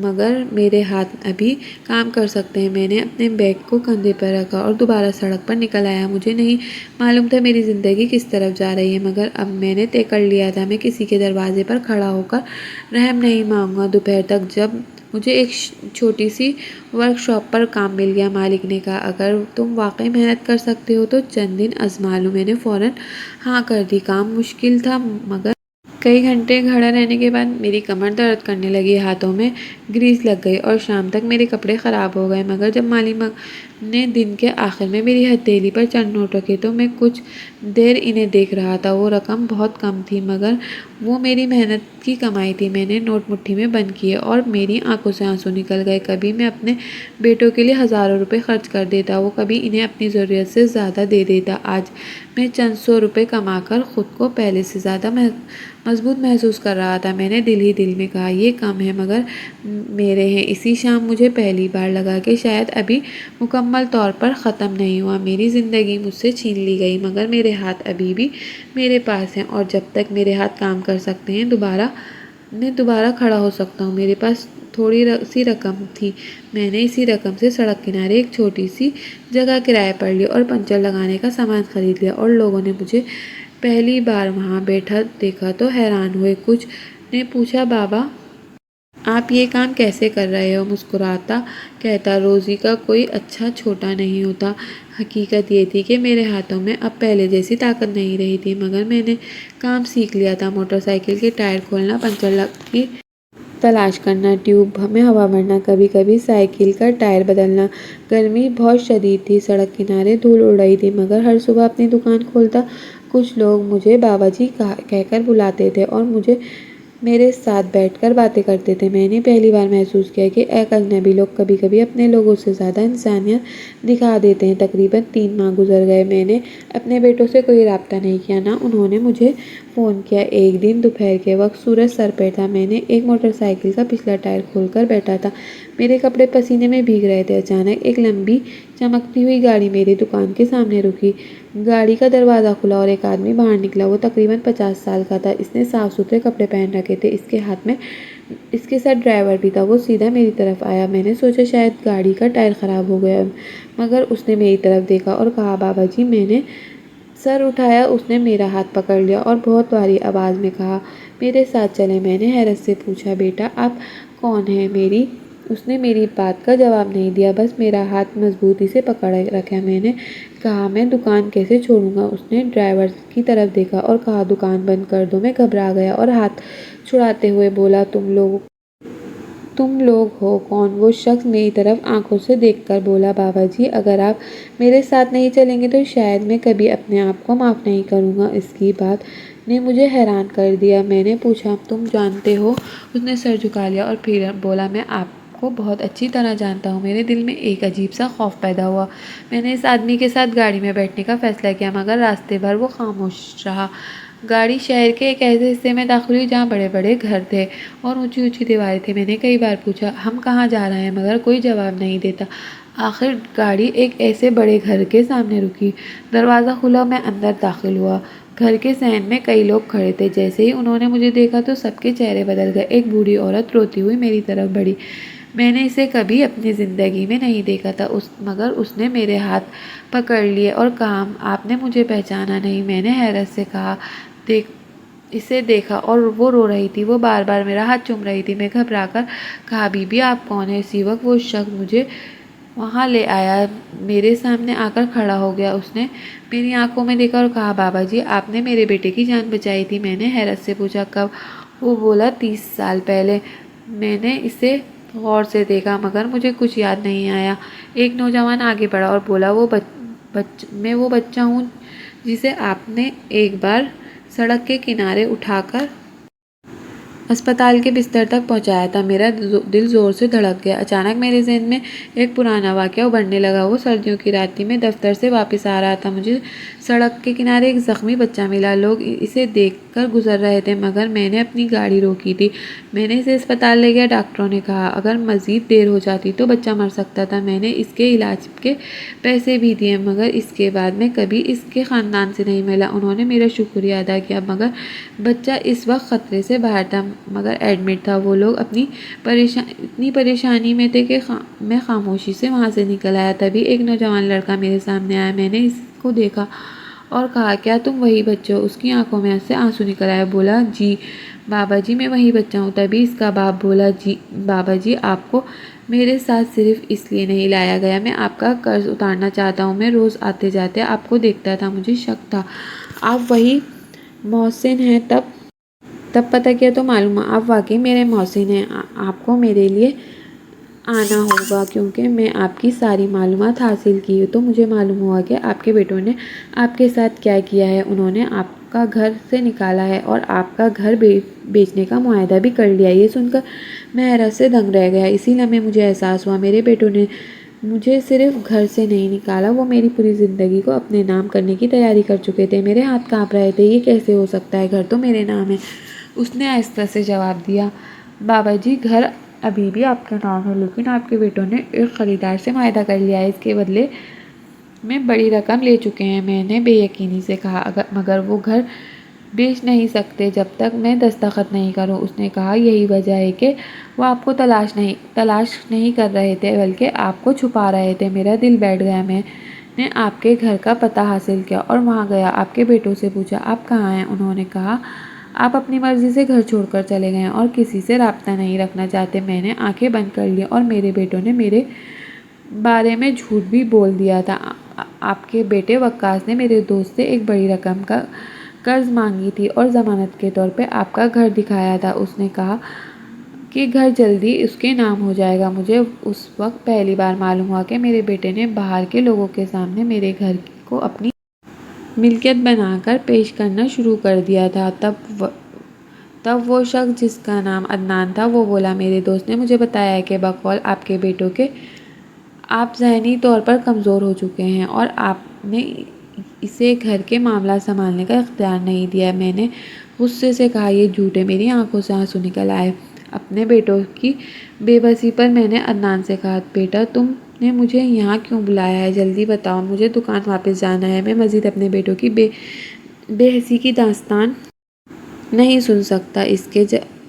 مگر میرے ہاتھ ابھی کام کر سکتے ہیں۔ میں نے اپنے بیگ کو کندھے پر رکھا اور دوبارہ سڑک پر نکل آیا۔ مجھے نہیں معلوم تھا میری زندگی کس طرف جا رہی ہے، مگر اب میں نے طے کر لیا تھا، میں کسی کے دروازے پر کھڑا ہو کر رحم نہیں مانگوں گا۔ دوپہر تک جب مجھے ایک چھوٹی سی ورک شاپ پر کام مل گیا، مالک نے کہا، اگر تم واقعی محنت کر سکتے ہو تو چند دن آزما لو۔ میں نے فوراً ہاں کر دی۔ کام مشکل تھا، مگر کئی گھنٹے کھڑا رہنے کے بعد میری کمر درد کرنے لگی، ہاتھوں میں گریس لگ گئی اور شام تک میرے کپڑے خراب ہو گئے۔ مگر جب مالک نے دن کے آخر میں میری ہتھیلی پر چند نوٹ رکھے تو میں کچھ دیر انہیں دیکھ رہا تھا۔ وہ رقم بہت کم تھی، مگر وہ میری محنت کی کمائی تھی۔ میں نے نوٹ مٹھی میں بند کیے اور میری آنکھوں سے آنسو نکل گئے۔ کبھی میں اپنے بیٹوں کے لیے ہزاروں روپے خرچ کر دیتا، وہ کبھی انہیں اپنی ضرورت سے زیادہ دے دیتا۔ آج میں چند سو روپے کما کر خود کو پہلے سے زیادہ مضبوط محسوس کر رہا تھا۔ میں نے دل ہی دل میں کہا، یہ کم ہے مگر میرے ہیں۔ اسی شام مجھے پہلی بار لگا کہ شاید ابھی مکمل طور پر ختم نہیں ہوا۔ میری زندگی مجھ سے چھین لی گئی، مگر میرے ہاتھ ابھی بھی میرے پاس ہیں، اور جب تک میرے ہاتھ کام کر سکتے ہیں میں دوبارہ کھڑا ہو سکتا ہوں۔ میرے پاس تھوڑی سی رقم تھی، میں نے اسی رقم سے سڑک کنارے ایک چھوٹی سی جگہ کرائے پر لی اور پنچر لگانے کا سامان خرید لیا، اور لوگوں نے مجھے پہلی بار وہاں بیٹھا دیکھا تو حیران ہوئے۔ کچھ نے پوچھا، بابا آپ یہ کام کیسے کر رہے ہو؟ مسکراتا کہتا، روزی کا کوئی اچھا چھوٹا نہیں ہوتا۔ حقیقت یہ تھی کہ میرے ہاتھوں میں اب پہلے جیسی طاقت نہیں رہی تھی، مگر میں نے کام سیکھ لیا تھا، موٹر سائیکل کے ٹائر کھولنا، پنچر کی تلاش کرنا، ٹیوب میں ہوا بھرنا، کبھی کبھی سائیکل کا ٹائر بدلنا۔ گرمی بہت شدید تھی، سڑک کنارے دھول اڑ رہی تھی، مگر ہر صبح اپنی دکان کھولتا کچھ لوگ مجھے بابا جی کہہ کر بلاتے تھے اور مجھے میرے ساتھ بیٹھ کر باتیں کرتے تھے۔ میں نے پہلی بار محسوس کیا کہ ایک اجنبی لوگ کبھی کبھی اپنے لوگوں سے زیادہ انسانیت دکھا دیتے ہیں۔ تقریباً 3 ماہ گزر گئے، میں نے اپنے بیٹوں سے کوئی رابطہ نہیں کیا، نہ انہوں نے مجھے فون کیا۔ ایک دن دوپہر کے وقت سورج سر پہ تھا، میں نے ایک موٹر سائیکل کا پچھلا ٹائر کھول کر بیٹھا تھا، میرے کپڑے پسینے میں بھیگ رہے تھے۔ اچانک ایک لمبی چمکتی ہوئی گاڑی میری دکان کے سامنے رکی۔ گاڑی کا دروازہ کھلا اور ایک آدمی باہر نکلا۔ وہ تقریباً 50 سال کا تھا، اس نے صاف ستھرے کپڑے پہن رکھے تھے، اس کے ہاتھ میں اس کے ساتھ ڈرائیور بھی تھا۔ وہ سیدھا میری طرف آیا، میں نے سوچا شاید گاڑی کا ٹائر خراب ہو گیا، مگر اس نے میری طرف دیکھا اور کہا بابا جی۔ میں نے سر اٹھایا، اس نے میرا ہاتھ پکڑ لیا اور بہت بھاری آواز میں کہا میرے ساتھ چلیں۔ میں نے حیرت سے پوچھا بیٹا آپ کون ہیں؟ اس نے میری بات کا جواب نہیں دیا، بس میرا ہاتھ مضبوطی سے پکڑ رکھا۔ میں نے کہا میں دکان کیسے چھوڑوں گا؟ اس نے ڈرائیور کی طرف دیکھا اور کہا دکان بند کر دو۔ میں گھبرا گیا اور ہاتھ چھڑاتے ہوئے بولا تم لوگ ہو کون؟ وہ شخص میری طرف آنکھوں سے دیکھ کر بولا بابا جی اگر آپ میرے ساتھ نہیں چلیں گے تو شاید میں کبھی اپنے آپ کو معاف نہیں کروں گا۔ اس کی بات نے مجھے حیران کر دیا۔ میں نے پوچھا تم جانتے ہو؟ اس نے سر جھکا لیا اور پھر بولا میں آپ کو بہت اچھی طرح جانتا ہوں۔ میرے دل میں ایک عجیب سا خوف پیدا ہوا۔ میں نے اس آدمی کے ساتھ گاڑی میں بیٹھنے کا فیصلہ کیا، مگر راستے بھر وہ خاموش رہا۔ گاڑی شہر کے ایک ایسے حصے میں داخل ہوئی جہاں بڑے بڑے گھر تھے اور اونچی اونچی دیواریں تھیں۔ میں نے کئی بار پوچھا ہم کہاں جا رہے ہیں، مگر کوئی جواب نہیں دیتا۔ آخر گاڑی ایک ایسے بڑے گھر کے سامنے رکی۔ دروازہ کھلا، میں اندر داخل ہوا۔ گھر کے صحن میں کئی لوگ کھڑے تھے۔ جیسے ہی انہوں نے مجھے دیکھا تو سب کے چہرے بدل گئے۔ ایک بوڑھی عورت روتی ہوئی میری طرف بڑھی۔ میں نے اسے کبھی اپنی زندگی میں نہیں دیکھا تھا، مگر اس نے میرے ہاتھ پکڑ لیے اور کہا آپ نے مجھے پہچانا نہیں؟ میں نے حیرت سے اسے دیکھا اور وہ رو رہی تھی، وہ بار بار میرا ہاتھ چوم رہی تھی۔ میں گھبرا کر کہا بی بی آپ کون ہیں؟ اسی وقت وہ شخص مجھے وہاں لے آیا، میرے سامنے آ کر کھڑا ہو گیا۔ اس نے میری آنکھوں میں دیکھا اور کہا بابا جی آپ نے میرے بیٹے کی جان بچائی تھی۔ میں نے حیرت سے پوچھا کب؟ وہ بولا 30 سال پہلے۔ میں نے اسے غور سے دیکھا، مگر مجھے کچھ یاد نہیں آیا۔ ایک نوجوان آگے بڑھا اور بولا میں وہ بچہ ہوں جسے آپ نے ایک بار سڑک کے کنارے اٹھا کر اسپتال کے بستر تک پہنچایا تھا۔ میرا دل زور سے دھڑک گیا۔ اچانک میرے ذہن میں ایک پرانا واقعہ ابھرنے لگا۔ وہ سردیوں کی رات تھی، میں دفتر سے واپس آ رہا تھا، مجھے سڑک کے کنارے ایک زخمی بچہ ملا۔ لوگ اسے دیکھ کر گزر رہے تھے، مگر میں نے اپنی گاڑی روکی تھی۔ میں نے اسے اسپتال لے گیا۔ ڈاکٹروں نے کہا اگر مزید دیر ہو جاتی تو بچہ مر سکتا تھا۔ میں نے اس کے علاج کے پیسے بھی دیے، مگر اس کے بعد میں کبھی اس کے خاندان سے نہیں ملا۔ انہوں نے میرا شکریہ ادا کیا، مگر بچہ اس وقت خطرے سے باہر تھا، مگر ایڈمٹ تھا۔ وہ لوگ اتنی پریشانی میں تھے کہ میں خاموشی سے وہاں سے نکل آیا۔ تبھی ایک نوجوان لڑکا میرے سامنے آیا۔ میں نے اس کو دیکھا اور کہا کیا تم وہی بچہ ہو؟ اس کی آنکھوں میں سے آنسو نکل آئے۔ بولا جی بابا جی میں وہی بچہ ہوں۔ تبھی اس کا باپ بولا جی بابا جی آپ کو میرے ساتھ صرف اس لیے نہیں لایا گیا، میں آپ کا قرض اتارنا چاہتا ہوں۔ میں روز آتے جاتے آپ کو دیکھتا تھا، مجھے شک تھا آپ وہی محسن ہیں۔ تب پتہ کیا تو معلوم ہوا آپ واقعی میرے محسن ہیں۔ آپ کو میرے لیے آنا ہوگا، کیونکہ میں آپ کی ساری معلومات حاصل کی تو مجھے معلوم ہوا کہ آپ کے بیٹوں نے آپ کے ساتھ کیا کیا ہے۔ انہوں نے آپ کا گھر سے نکالا ہے اور آپ کا گھر بیچنے کا معاہدہ بھی کر لیا۔ یہ سن کر میں حیرت سے دنگ رہ گیا۔ اسی لمحے مجھے احساس ہوا میرے بیٹوں نے مجھے صرف گھر سے نہیں نکالا، وہ میری پوری زندگی کو اپنے نام کرنے کی تیاری کر چکے تھے۔ میرے ہاتھ کانپ رہے تھے۔ یہ کیسے ہو سکتا ہے؟ گھر تو میرے نام ہے، اس نے آہستہ سے جواب دیا۔ بابا جی گھر ابھی بھی آپ کے نام ہے، لیکن آپ کے بیٹوں نے ایک خریدار سے معاہدہ کر لیا ہے، اس کے بدلے میں بڑی رقم لے چکے ہیں۔ میں نے بے یقینی سے کہا مگر وہ گھر بیچ نہیں سکتے جب تک میں دستخط نہیں کروں۔ اس نے کہا یہی وجہ ہے کہ وہ آپ کو تلاش نہیں کر رہے تھے، بلکہ آپ کو چھپا رہے تھے۔ میرا دل بیٹھ گیا۔ میں نے آپ کے گھر کا پتہ حاصل کیا اور وہاں گیا۔ آپ کے بیٹوں سے پوچھا آپ کہاں ہیں؟ انہوں نے کہا آپ اپنی مرضی سے گھر چھوڑ کر چلے گئے ہیں اور کسی سے رابطہ نہیں رکھنا چاہتے۔ میں نے آنکھیں بند کر لیں اور میرے بیٹوں نے میرے بارے میں جھوٹ بھی بول دیا تھا۔ آپ کے بیٹے وقاص نے میرے دوست سے ایک بڑی رقم کا قرض مانگی تھی اور ضمانت کے طور پہ آپ کا گھر دکھایا تھا۔ اس نے کہا کہ گھر جلدی اس کے نام ہو جائے گا۔ مجھے اس وقت پہلی بار معلوم ہوا کہ میرے بیٹے نے باہر کے لوگوں کے سامنے میرے گھر کو اپنی ملکیت بنا کر پیش کرنا شروع کر دیا تھا۔ تب وہ شخص جس کا نام عدنان تھا وہ بولا، میرے دوست نے مجھے بتایا کہ بقول آپ کے بیٹوں کے آپ ذہنی طور پر کمزور ہو چکے ہیں اور آپ نے اسے گھر کے معاملات سنبھالنے کا اختیار نہیں دیا۔ میں نے غصے سے کہا، یہ جھوٹ ہے۔ میری آنکھوں سے آنسو نکل آئے۔ اپنے بیٹوں کی بے بسی پر میں نے عدنان سے کہا، بیٹا تم نے مجھے یہاں کیوں بلایا ہے؟ جلدی بتاؤ، مجھے دکان واپس جانا ہے۔ میں مزید اپنے بیٹوں کی بے حسی کی داستان نہیں سن سکتا۔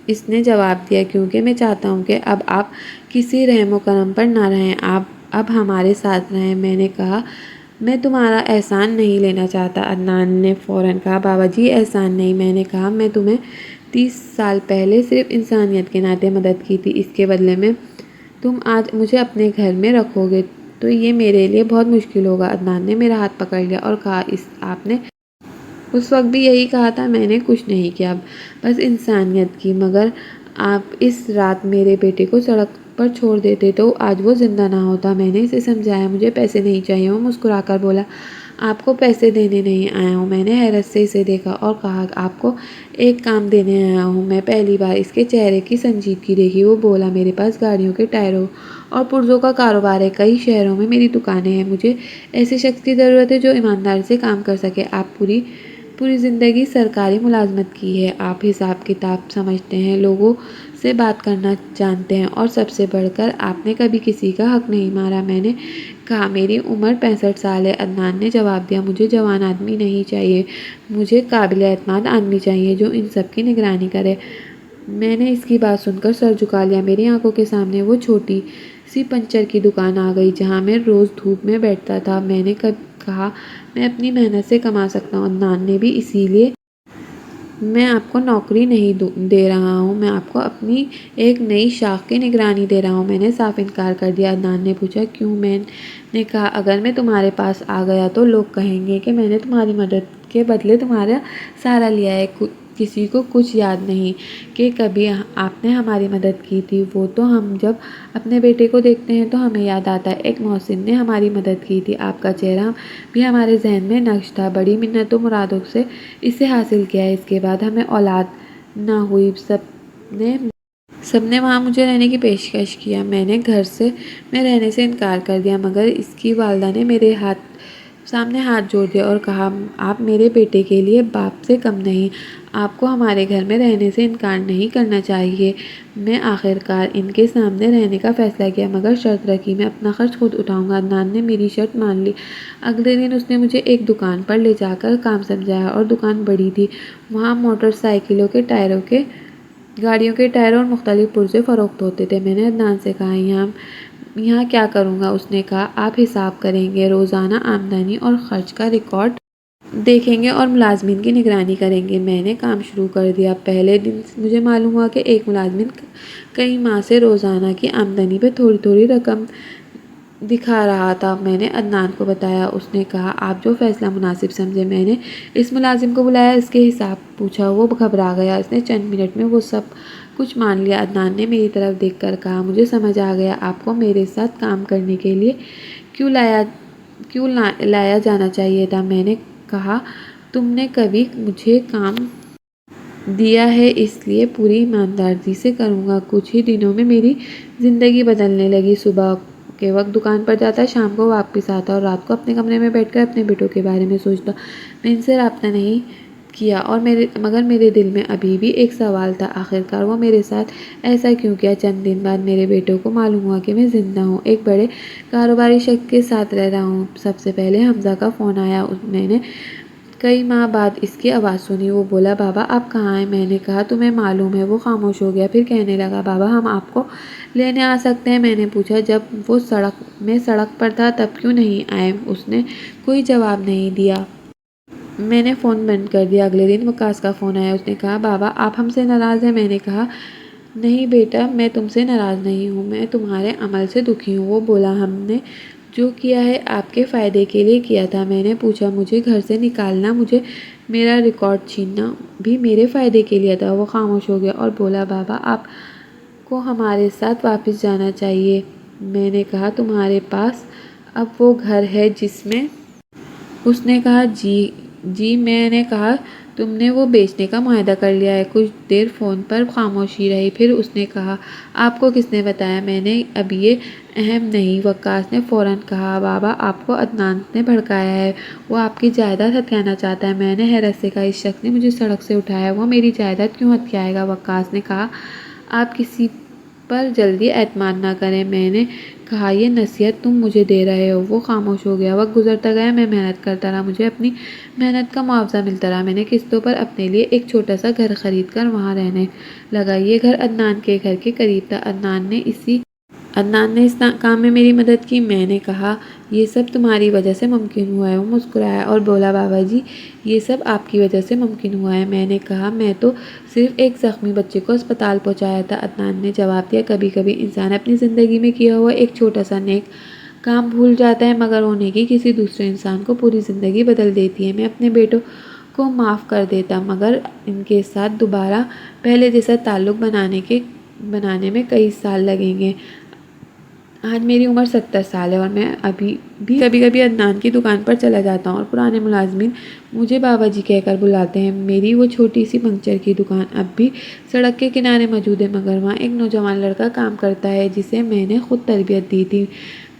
اس نے جواب دیا، کیونکہ میں چاہتا ہوں کہ اب آپ کسی رحم و کرم پر نہ رہیں، آپ اب ہمارے ساتھ رہیں۔ میں نے کہا، میں تمہارا احسان نہیں لینا چاہتا۔ عدنان نے فوراً کہا، بابا جی احسان نہیں۔ میں نے کہا، میں تمہیں 30 سال پہلے صرف انسانیت کے ناطے مدد کی تھی، اس کے بدلے میں تم آج مجھے اپنے گھر میں رکھو گے تو یہ میرے لیے بہت مشکل ہوگا۔ عدنان نے میرا ہاتھ پکڑ لیا اور کہا، آپ نے اس وقت بھی یہی کہا تھا۔ میں نے کچھ نہیں کیا، بس انسانیت کی۔ مگر آپ اس رات میرے بیٹے کو سڑک پر چھوڑ دیتے تو آج وہ زندہ نہ ہوتا۔ میں نے اسے سمجھایا، مجھے پیسے نہیں چاہیے۔ وہ مسکرا کر بولا، آپ کو پیسے دینے نہیں آیا ہوں۔ میں نے حیرت سے اسے دیکھا اور کہا، آپ کو ایک کام دینے آیا ہوں۔ میں پہلی بار اس کے چہرے کی سنجیدگی دیکھی۔ وہ بولا، میرے پاس گاڑیوں کے ٹائروں اور پرزوں کا کاروبار ہے، کئی شہروں میں میری دکانیں ہیں۔ مجھے ایسے شخص کی ضرورت ہے جو ایمانداری سے کام کر سکے۔ آپ پوری زندگی سرکاری ملازمت کی ہے، آپ حساب کتاب سمجھتے ہیں، لوگوں سے بات کرنا جانتے ہیں اور سب سے بڑھ کر آپ نے کبھی کسی کا حق نہیں مارا۔ میں نے کہا، میری عمر 65 سال ہے۔ عدنان نے جواب دیا، مجھے جوان آدمی نہیں چاہیے، مجھے قابل اعتماد آدمی چاہیے جو ان سب کی نگرانی کرے۔ میں نے اس کی بات سن کر سر جھکا لیا۔ میری آنکھوں کے سامنے وہ چھوٹی سی پنچر کی دکان آ گئی جہاں میں روز دھوپ میں بیٹھتا تھا۔ میں نے کہا، میں اپنی محنت سے کما سکتا ہوں۔ عدنان نے بھی، اسی لیے میں آپ کو نوکری نہیں دے رہا ہوں، میں آپ کو اپنی ایک نئی شاخ کی نگرانی دے رہا ہوں۔ میں نے صاف انکار کر دیا۔ عدنان نے پوچھا، کیوں؟ میں نے کہا، اگر میں تمہارے پاس آ گیا تو لوگ کہیں گے کہ میں نے تمہاری مدد کے بدلے تمہارا سہارا لیا ہے۔ کسی کو کچھ یاد نہیں کہ کبھی آپ نے ہماری مدد کی تھی۔ وہ تو ہم جب اپنے بیٹے کو دیکھتے ہیں تو ہمیں یاد آتا ہے، ایک محسن نے ہماری مدد کی تھی۔ آپ کا چہرہ بھی ہمارے ذہن میں نقش تھا، بڑی منتوں مرادوں سے اسے حاصل کیا ہے۔ اس کے بعد ہمیں اولاد نہ ہوئی، سب نے وہاں مجھے رہنے کی پیشکش کیا۔ میں نے گھر میں رہنے سے انکار کر دیا، مگر اس کی والدہ نے میرے سامنے ہاتھ جوڑ دیا اور کہا، آپ میرے بیٹے کے لیے باپ سے کم نہیں، آپ کو ہمارے گھر میں رہنے سے انکار نہیں کرنا چاہیے۔ میں آخرکار ان کے سامنے رہنے کا فیصلہ کیا، مگر شرط رکھی، میں اپنا خرچ خود اٹھاؤں گا۔ عدنان نے میری شرط مان لی۔ اگلے دن اس نے مجھے ایک دکان پر لے جا کر کام سمجھایا، اور دکان بڑی تھی۔ وہاں موٹر سائیکلوں کے ٹائروں، گاڑیوں کے ٹائر اور مختلف پرزے فروخت ہوتے تھے۔ میں نے عدنان سے کہا، یہاں کیا کروں گا؟ اس نے کہا، آپ حساب کریں گے، روزانہ آمدنی اور خرچ کا ریکارڈ دیکھیں گے اور ملازمین کی نگرانی کریں گے۔ میں نے کام شروع کر دیا۔ پہلے دن مجھے معلوم ہوا کہ ایک ملازم کئی ماہ سے روزانہ کی آمدنی پہ تھوڑی تھوڑی رقم دکھا رہا تھا۔ میں نے عدنان کو بتایا۔ اس نے کہا، آپ جو فیصلہ مناسب سمجھیں۔ میں نے اس ملازم کو بلایا، اس کے حساب پوچھا۔ وہ گھبرا گیا۔ اس نے چند منٹ میں وہ سب کچھ مان لیا۔ عدنان نے میری طرف دیکھ کر کہا، مجھے سمجھ آ گیا آپ کو میرے ساتھ کام کرنے کے لیے کیوں لایا جانا چاہیے تھا۔ میں نے کہا، تم نے کبھی مجھے کام دیا ہے، اس لیے پوری ایمانداری سے کروں گا۔ کچھ ہی دنوں میں میری زندگی بدلنے لگی۔ صبح کے وقت دکان پر جاتا، شام کو واپس آتا اور رات کو اپنے کمرے میں بیٹھ کر اپنے بیٹوں کے بارے میں سوچتا۔ میں ان سے رابطہ نہیں کیا، مگر میرے دل میں ابھی بھی ایک سوال تھا، آخرکار وہ میرے ساتھ ایسا کیوں کیا؟ چند دن بعد میرے بیٹوں کو معلوم ہوا کہ میں زندہ ہوں، ایک بڑے کاروباری شخص کے ساتھ رہ رہا ہوں۔ سب سے پہلے حمزہ کا فون آیا۔ میں نے کئی ماہ بعد اس کی آواز سنی۔ وہ بولا، بابا آپ کہاں ہیں؟ میں نے کہا، تمہیں معلوم ہے۔ وہ خاموش ہو گیا، پھر کہنے لگا، بابا ہم آپ کو لینے آ سکتے ہیں؟ میں نے پوچھا، جب وہ سڑک پر تھا تب کیوں نہیں آئے؟ اس نے کوئی جواب نہیں دیا۔ میں نے فون بند کر دیا۔ اگلے دن وقاص کا فون آیا۔ اس نے کہا، بابا آپ ہم سے ناراض ہیں؟ میں نے کہا، نہیں بیٹا، میں تم سے ناراض نہیں ہوں، میں تمہارے عمل سے دکھی ہوں۔ وہ بولا، ہم نے جو کیا ہے آپ کے فائدے کے لیے کیا تھا۔ میں نے پوچھا، مجھے گھر سے نکالنا، مجھے میرا ریکارڈ چھیننا بھی میرے فائدے کے لیے تھا؟ وہ خاموش ہو گیا اور بولا، بابا آپ کو ہمارے ساتھ واپس جانا چاہیے۔ میں نے کہا، تمہارے پاس اب وہ گھر ہے جس میں؟ اس نے کہا، جی۔ میں نے کہا، تم نے وہ بیچنے کا معاہدہ کر لیا ہے۔ کچھ دیر فون پر خاموشی رہی، پھر اس نے کہا، آپ کو کس نے بتایا؟ میں نے، اب یہ اہم نہیں، وقاص نے فوراً کہا۔ بابا، آپ کو عدنان نے بھڑکایا ہے، وہ آپ کی جائیداد ہتھیانا چاہتا ہے۔ میں نے حیرت سے کہا، اس شخص نے مجھے سڑک سے اٹھایا، وہ میری جائیداد کیوں ہتھیائے گا؟ وقاص نے کہا، آپ کسی پر جلدی اعتماد نہ کریں۔ میں نے کہا، یہ نصیحت تم مجھے دے رہے ہو؟ وہ خاموش ہو گیا۔ وقت گزرتا گیا، میں محنت کرتا رہا، مجھے اپنی محنت کا معاوضہ ملتا رہا۔ میں نے قسطوں پر اپنے لیے ایک چھوٹا سا گھر خرید کر وہاں رہنے لگا۔ یہ گھر عدنان کے گھر کے قریب تھا۔ عدنان نے اس کام میں میری مدد کی۔ میں نے کہا، یہ سب تمہاری وجہ سے ممکن ہوا ہے۔ وہ مسکرایا اور بولا، بابا جی، یہ سب آپ کی وجہ سے ممکن ہوا ہے۔ میں نے کہا، میں تو صرف ایک زخمی بچے کو اسپتال پہنچایا تھا۔ عدنان نے جواب دیا، کبھی کبھی انسان اپنی زندگی میں کیا ہوا ایک چھوٹا سا نیک کام بھول جاتا ہے، مگر وہ نیکی کسی دوسرے انسان کو پوری زندگی بدل دیتی ہے۔ میں اپنے بیٹوں کو معاف کر دیتا، مگر ان کے ساتھ دوبارہ پہلے جیسا تعلق بنانے میں کئی سال لگیں گے۔ آج میری عمر 70 سال ہے اور میں ابھی بھی کبھی کبھی عدنان کی دکان پر چلا جاتا ہوں اور پرانے ملازمین مجھے بابا جی کہہ کر بلاتے ہیں۔ میری وہ چھوٹی سی پنکچر کی دکان اب بھی سڑک کے کنارے موجود ہے، مگر وہاں ایک نوجوان لڑکا کام کرتا ہے جسے میں نے خود تربیت دی تھی۔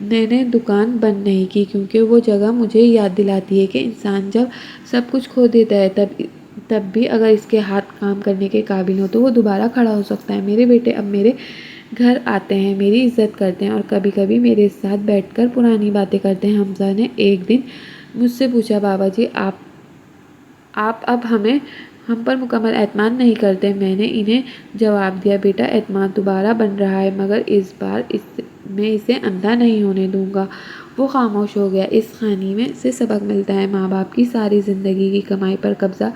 میں نے دکان بند نہیں کی کیونکہ وہ جگہ مجھے یاد دلاتی ہے کہ انسان جب سب کچھ کھو دیتا ہے تب بھی اگر اس کے ہاتھ کام کرنے کے قابل ہو تو وہ دوبارہ کھڑا ہو سکتا ہے۔ میرے بیٹے اب میرے گھر آتے ہیں، میری عزت کرتے ہیں اور کبھی کبھی میرے ساتھ بیٹھ کر پرانی باتیں کرتے ہیں۔ حمزہ نے ایک دن مجھ سے پوچھا، بابا جی، آپ اب ہم پر مکمل اعتماد نہیں کرتے؟ میں نے انہیں جواب دیا، بیٹا، اعتماد دوبارہ بن رہا ہے، مگر اس بار میں اسے اندھا نہیں ہونے دوں گا۔ وہ خاموش ہو گیا۔ اس کہانی میں سے سبق ملتا ہے، ماں باپ کی ساری زندگی کی کمائی پر قبضہ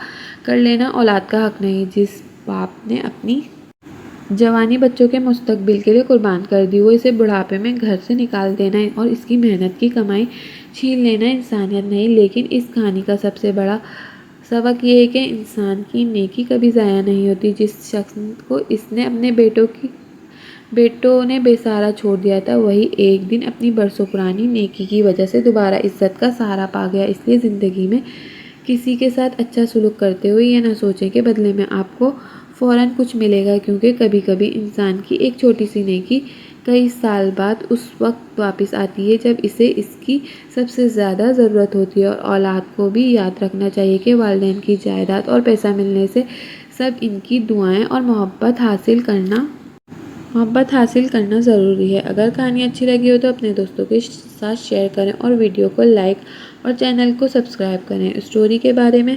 کر لینا اولاد کا حق نہیں۔ جس باپ نے اپنی جوانی بچوں کے مستقبل کے لیے قربان کر دی، وہ اسے بڑھاپے میں گھر سے نکال دینا اور اس کی محنت کی کمائی چھین لینا انسانیت نہیں۔ لیکن اس کہانی کا سب سے بڑا سبق یہ ہے کہ انسان کی نیکی کبھی ضائع نہیں ہوتی۔ جس شخص کو اس نے اپنے بیٹوں نے بے سہارا چھوڑ دیا تھا، وہی ایک دن اپنی برسوں پرانی نیکی کی وجہ سے دوبارہ عزت کا سہارا پا گیا۔ اس لیے زندگی میں کسی کے ساتھ اچھا سلوک کرتے ہوئے یہ نہ سوچیں کہ بدلے میں آپ کو فوراً کچھ ملے گا، کیونکہ کبھی کبھی انسان کی ایک چھوٹی سی نیکی کئی سال بعد اس وقت واپس آتی ہے جب اسے اس کی سب سے زیادہ ضرورت ہوتی ہے۔ اور اولاد کو بھی یاد رکھنا چاہیے کہ والدین کی جائیداد اور پیسہ ملنے سے سب ان کی دعائیں اور محبت حاصل کرنا ضروری ہے۔ اگر کہانی اچھی لگی ہو تو اپنے دوستوں کے ساتھ شیئر کریں اور ویڈیو کو لائک اور چینل کو سبسکرائب کریں۔ اسٹوری کے بارے میں